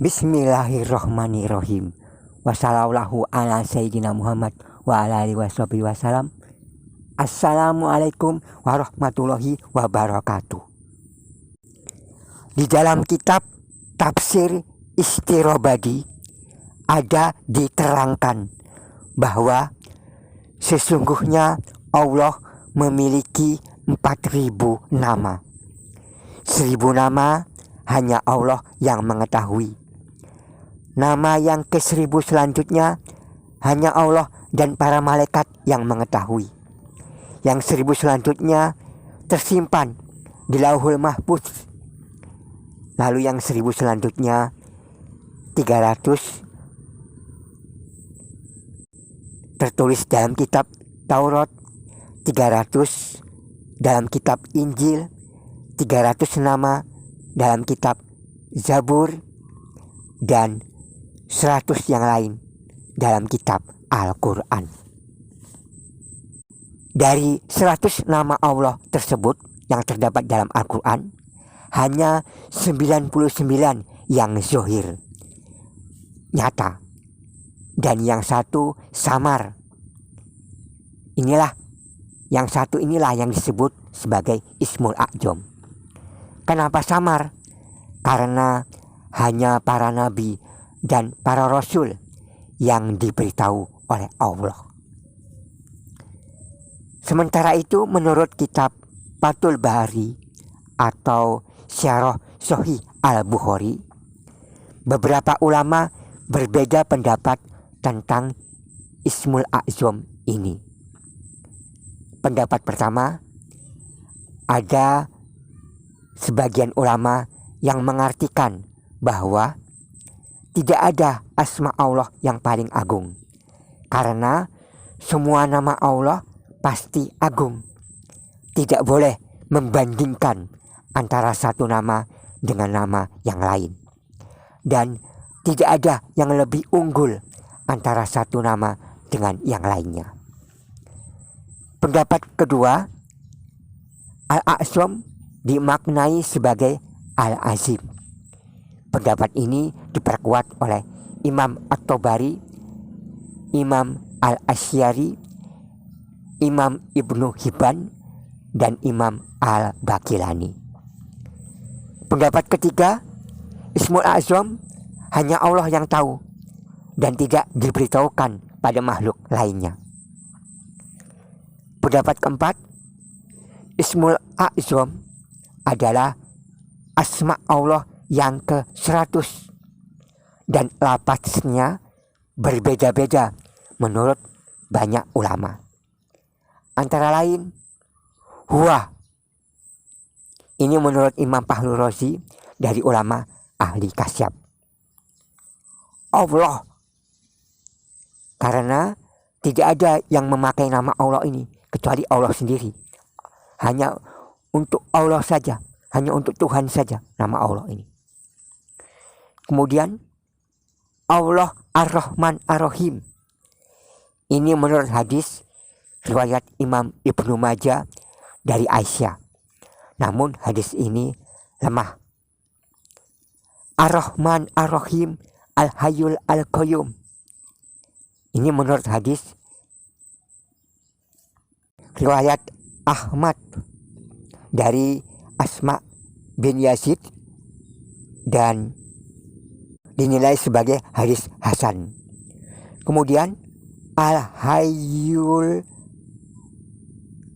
Bismillahirrahmanirrahim. Wassallallahu ala sayyidina Muhammad wa ala alihi wasallam. Assalamualaikum warahmatullahi wabarakatuh. Di dalam kitab Tafsir Istirobadi ada diterangkan bahwa sesungguhnya Allah memiliki 4.000 nama. 1.000 nama hanya Allah yang mengetahui. Nama yang ke-1000 selanjutnya hanya Allah dan para malaikat yang mengetahui. Yang 1000 selanjutnya tersimpan di Lauhul Mahfuz. Lalu yang 1000 selanjutnya 300 tertulis dalam kitab Taurat, 300 dalam kitab Injil, 300 nama dalam kitab Zabur, dan 100 yang lain dalam kitab Al-Quran. Dari 100 nama Allah tersebut yang terdapat dalam Al-Quran, hanya 99 yang zohir, nyata, dan yang satu samar. Yang satu inilah yang disebut sebagai Ismul A'zam. Kenapa samar? Karena hanya para nabi dan para rasul yang diberitahu oleh Allah. Sementara itu, menurut kitab Fathul Bari atau Syarah Sahih Al-Bukhari, beberapa ulama berbeda pendapat tentang Ismul A'zam ini. Pendapat pertama, ada sebagian ulama yang mengartikan bahwa tidak ada asma Allah yang paling agung, karena semua nama Allah pasti agung. Tidak boleh membandingkan antara satu nama dengan nama yang lain, dan tidak ada yang lebih unggul antara satu nama dengan yang lainnya. Pendapat kedua, Al-A'zam dimaknai sebagai Al-Azim. Pendapat ini diperkuat oleh Imam At-Tabari, Imam Al-Asy'ari, Imam Ibnu Hibban, dan Imam Al-Baqilani. Pendapat ketiga, Ismul A'zam hanya Allah yang tahu dan tidak diberitahukan pada makhluk lainnya. Pendapat keempat, Ismul A'zam adalah asma Allah yang ke-100 dan lafaznya berbeda-beda menurut banyak ulama. Antara lain huwa, ini menurut Imam Fakhrul Razi dari ulama ahli kasyaf. Allah, karena tidak ada yang memakai nama Allah ini kecuali Allah sendiri. Hanya untuk Allah saja, hanya untuk Tuhan saja nama Allah ini. Kemudian Allah Ar-Rahman Ar-Rahim, ini menurut hadis riwayat Imam Ibnu Majah dari Aisyah. Namun hadis ini lemah. Ar-Rahman Ar-Rahim Al-Hayyul Al-Qayyum, ini menurut hadis riwayat Ahmad dari Asma bin Yazid dan dinilai sebagai hadis hasan. Kemudian Al-Hayyul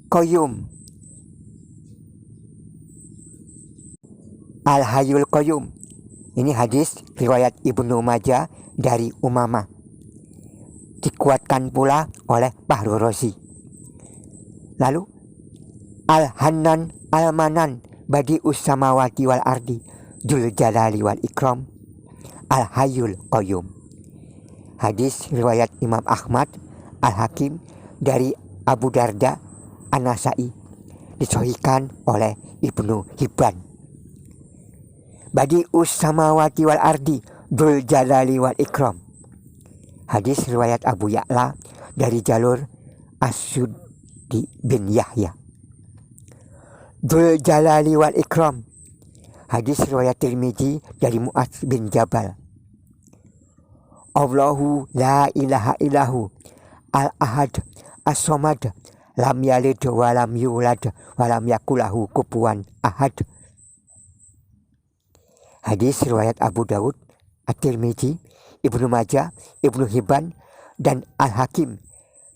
Qayyum, Al-Hayyul Qayyum, ini hadis riwayat Ibnu Majah dari Umamah, dikuatkan pula oleh Fakhrul Razi. Lalu Al-Hannan Al-Manan Badi'us Samawati wal Ardi Dzul Jalali wal Ikram Al-Hayyul Qayyum, hadis riwayat Imam Ahmad, Al-Hakim dari Abu Darda An-Nasai, disahihkan oleh Ibnu Hibban. Badi'us Samawati wal Ardi Dzul Jalali wal Ikram, hadis riwayat Abu Ya'la dari jalur As-Suddi bin Yahya. Dzul Jalali wal Ikram, hadis riwayat Tirmidzi dari Mu'adz bin Jabal. Allahu la ilaha illahu al-ahad as-somad lam yalid wa lam yulad wa lam yakul lahu kufuwan ahad. Hadis riwayat Abu Daud, At-Tirmidzi, Ibnu Majah, Ibnu Hibban, dan Al-Hakim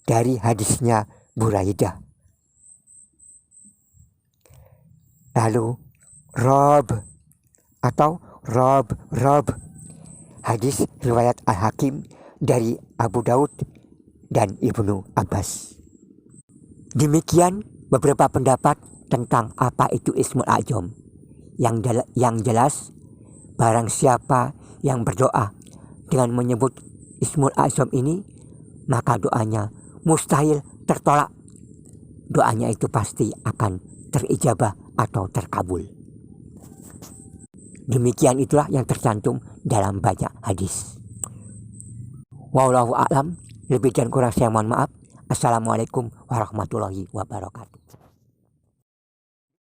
dari hadisnya Buraidah. Lalu Rob atau Rob hadis riwayat Al-Hakim dari Abu Daud dan Ibnu Abbas. Demikian beberapa pendapat tentang apa itu Ismul A'zam. Yang jelas, barang siapa yang berdoa dengan menyebut Ismul A'zam ini, maka doanya mustahil tertolak. Doanya itu pasti akan terijabah atau terkabul. Demikian itulah yang tercantum dalam banyak hadis. Wallahu a'lam, lebih dan kurang saya mohon maaf. Assalamualaikum warahmatullahi wabarakatuh.